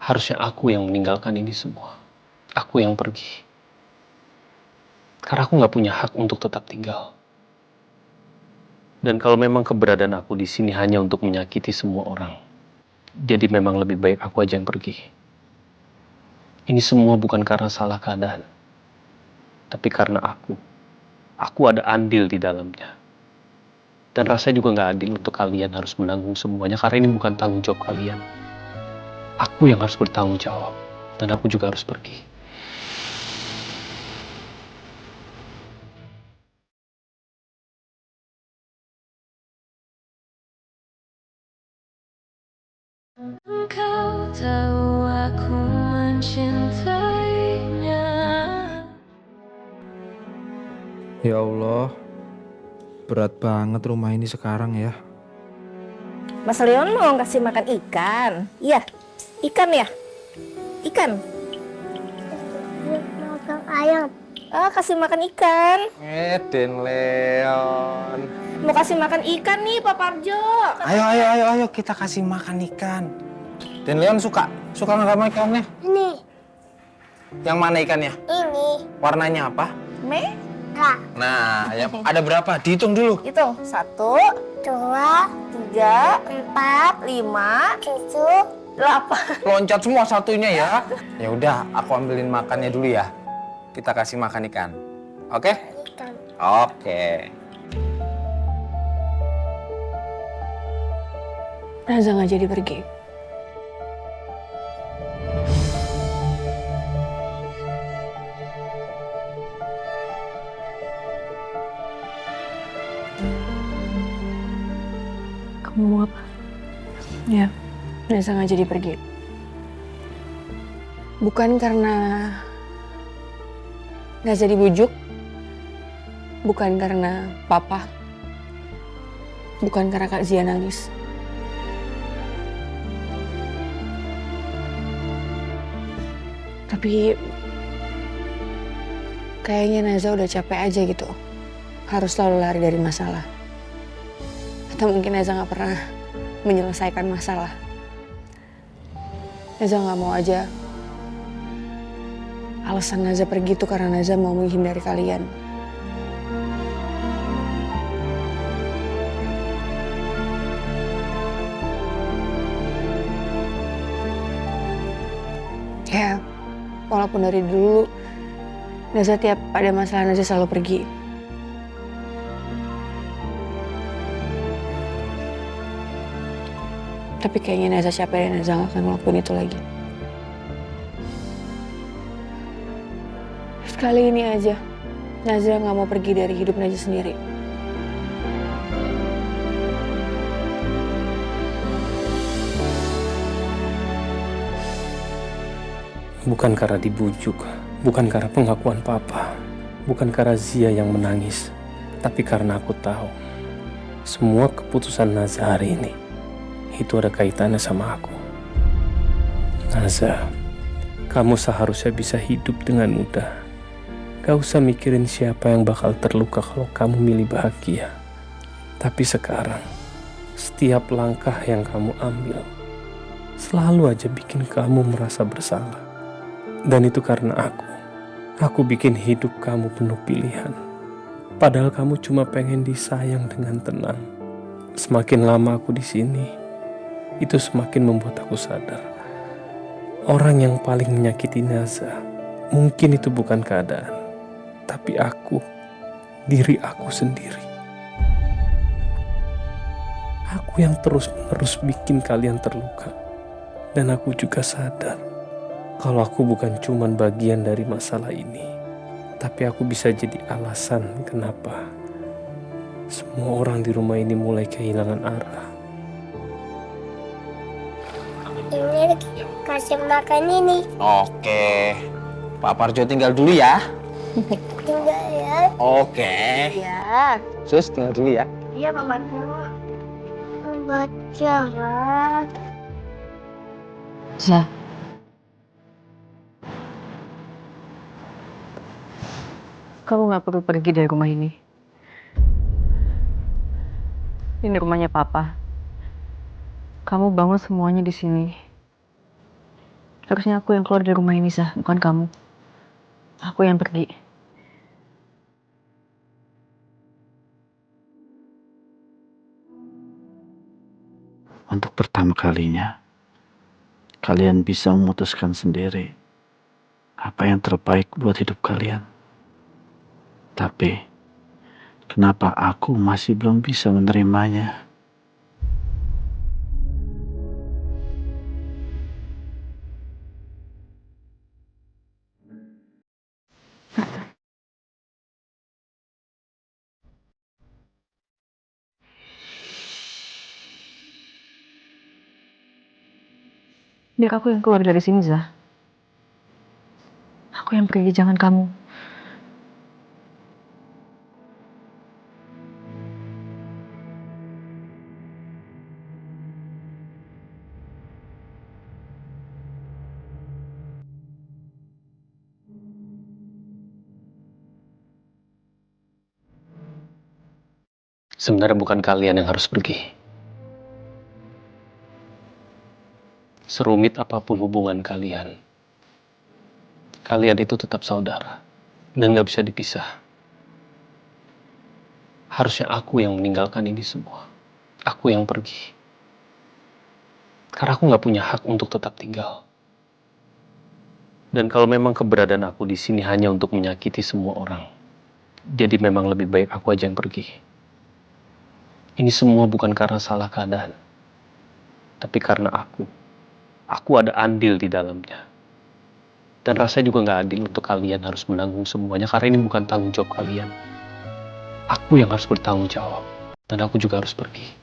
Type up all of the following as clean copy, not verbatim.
Harusnya aku yang meninggalkan ini semua. Aku yang pergi. Karena aku nggak punya hak untuk tetap tinggal. Dan kalau memang keberadaan aku di sini hanya untuk menyakiti semua orang, jadi memang lebih baik aku aja yang pergi. Ini semua bukan karena salah keadaan, tapi karena aku ada andil di dalamnya. Dan rasanya juga nggak adil untuk kalian harus menanggung semuanya, karena ini bukan tanggung jawab kalian. Aku yang harus bertanggung jawab, dan aku juga harus pergi. Kau tahu aku mencintainya. Ya Allah, berat banget rumah ini sekarang ya. Mas Leon mau kasih makan ikan. Iya, ikan ya? Ikan. Makan ayam. Kasih makan ikan. Den Leon. Mau kasih makan ikan nih, Pak Parjo. Ayo, kita kasih makan ikan. Den Leon suka nggak sama ikannya? Ini. Yang mana ikannya? Ini. Warnanya apa? Merah. Nah, ya, ada berapa? Dihitung dulu. Hitung. 1, 2, 3, 4, 5, 7, 8. Loncat semua satunya ya. Ya udah, aku ambilin makannya dulu ya. Kita kasih makan ikan. Oke? ikan. Oke. Naza nggak jadi pergi. Kamu mau apa? Ya, Naza nggak jadi pergi. Bukan karena nggak jadi bujuk, bukan karena papa, bukan karena Kak Zia nangis. Tapi kayaknya Naza udah capek aja gitu. Harus selalu lari dari masalah. Atau mungkin Naza nggak pernah menyelesaikan masalah. Naza nggak mau aja. Alasan Naza pergi itu karena Naza mau menghindari kalian. Ya, walaupun dari dulu Naza tiap ada masalah Naza selalu pergi. Tapi kayaknya Naza capek dan Naza gak akan ngelakuin itu lagi. Sekali ini aja, Naza gak mau pergi dari hidup Naza sendiri. Bukan karena dibujuk, bukan karena pengakuan papa, bukan karena Zia yang menangis, tapi karena aku tahu semua keputusan Naza hari ini itu ada kaitannya sama aku. Naza, kamu seharusnya bisa hidup dengan mudah. Gak usah mikirin siapa yang bakal terluka kalau kamu milih bahagia. Tapi sekarang, setiap langkah yang kamu ambil selalu aja bikin kamu merasa bersalah. Dan itu karena aku bikin hidup kamu penuh pilihan. Padahal kamu cuma pengen disayang dengan tenang. Semakin lama aku di sini, itu semakin membuat aku sadar. Orang yang paling menyakiti Naza, mungkin itu bukan keadaan, tapi aku, diri aku sendiri. Aku yang terus-menerus bikin kalian terluka. Dan aku juga sadar kalau aku bukan cuman bagian dari masalah ini, tapi aku bisa jadi alasan kenapa semua orang di rumah ini mulai kehilangan arah. Ini kasih makan ini. Oke. Pak Parjo tinggal dulu ya. Tinggal ya. Oke. Ya. Sus, tinggal dulu ya. Iya, Pak Parjo. Baca. Za. Kamu gak perlu pergi dari rumah ini. Ini rumahnya Papa. Kamu bangun semuanya di sini. Harusnya aku yang keluar dari rumah ini, Zah, bukan kamu. Aku yang pergi. Untuk pertama kalinya, kalian bisa memutuskan sendiri apa yang terbaik buat hidup kalian. Tapi, kenapa aku masih belum bisa menerimanya? Biar aku yang keluar dari sini, Zah. Aku yang pergi, jangan kamu. Sebenarnya bukan kalian yang harus pergi. Serumit apapun hubungan kalian, kalian itu tetap saudara dan gak bisa dipisah. Harusnya aku yang meninggalkan ini semua. Aku yang pergi. Karena aku gak punya hak untuk tetap tinggal. Dan kalau memang keberadaan aku di sini hanya untuk menyakiti semua orang, jadi memang lebih baik aku aja yang pergi. Ini semua bukan karena salah keadaan, tapi karena aku ada andil di dalamnya. Dan rasanya juga gak adil untuk kalian harus menanggung semuanya, karena ini bukan tanggung jawab kalian. Aku yang harus bertanggung jawab, dan aku juga harus pergi.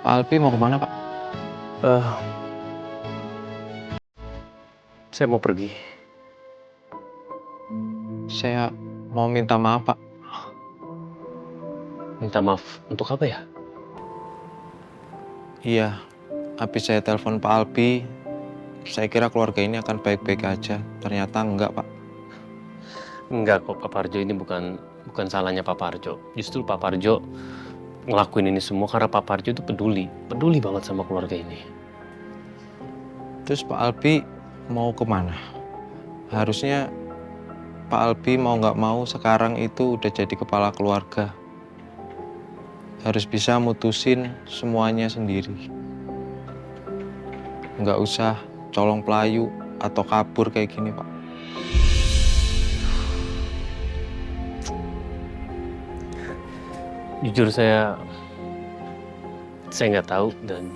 Pak Alpi mau kemana, Pak? Saya mau pergi. Saya mau minta maaf, Pak. Minta maaf untuk apa ya? Iya, habis saya telepon Pak Alpi, saya kira keluarga ini akan baik-baik aja. Ternyata enggak, Pak. Enggak kok, Pak Parjo, ini bukan salahnya Pak Parjo. Justru Pak Parjo ngelakuin ini semua karena Pak Parjo itu peduli banget sama keluarga ini. Terus Pak Alpi mau kemana? Harusnya Pak Alpi mau nggak mau sekarang itu udah jadi kepala keluarga. Harus bisa mutusin semuanya sendiri. Nggak usah colong pelayu atau kabur kayak gini, Pak. Jujur saya nggak tahu dan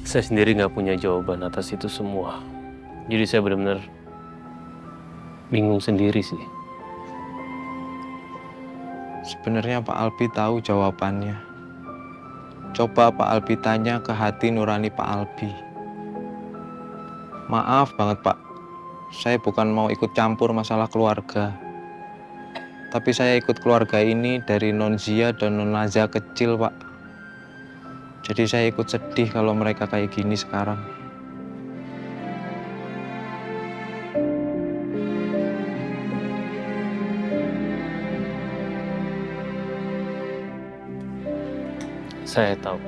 saya sendiri nggak punya jawaban atas itu semua. Jadi saya benar-benar bingung sendiri sih. Sebenarnya Pak Alpi tahu jawabannya. Coba Pak Alpi tanya ke hati nurani Pak Alpi. Maaf banget, Pak. Saya bukan mau ikut campur masalah keluarga. Tapi saya ikut keluarga ini dari Non Zia dan Non Naza kecil, Pak. Jadi saya ikut sedih kalau mereka kayak gini sekarang. Saya tahu.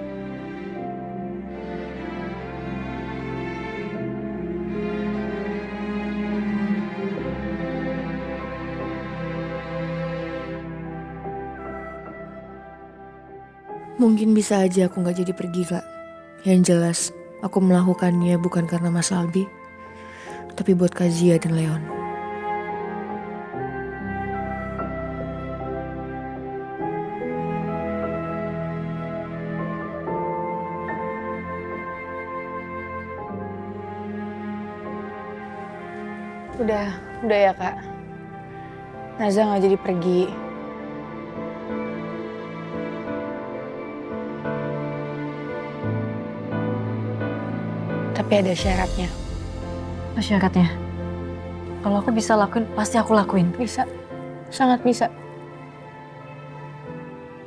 Mungkin bisa aja aku gak jadi pergi, Kak. Yang jelas, aku melakukannya bukan karena Mas Albi, tapi buat Kazia dan Leon. Udah ya, Kak. Naza gak jadi pergi. Tapi ada syaratnya. Apa syaratnya? Kalau aku bisa lakuin, pasti aku lakuin. Bisa. Sangat bisa.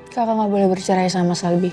Kakak nggak boleh bercerai sama Salbi.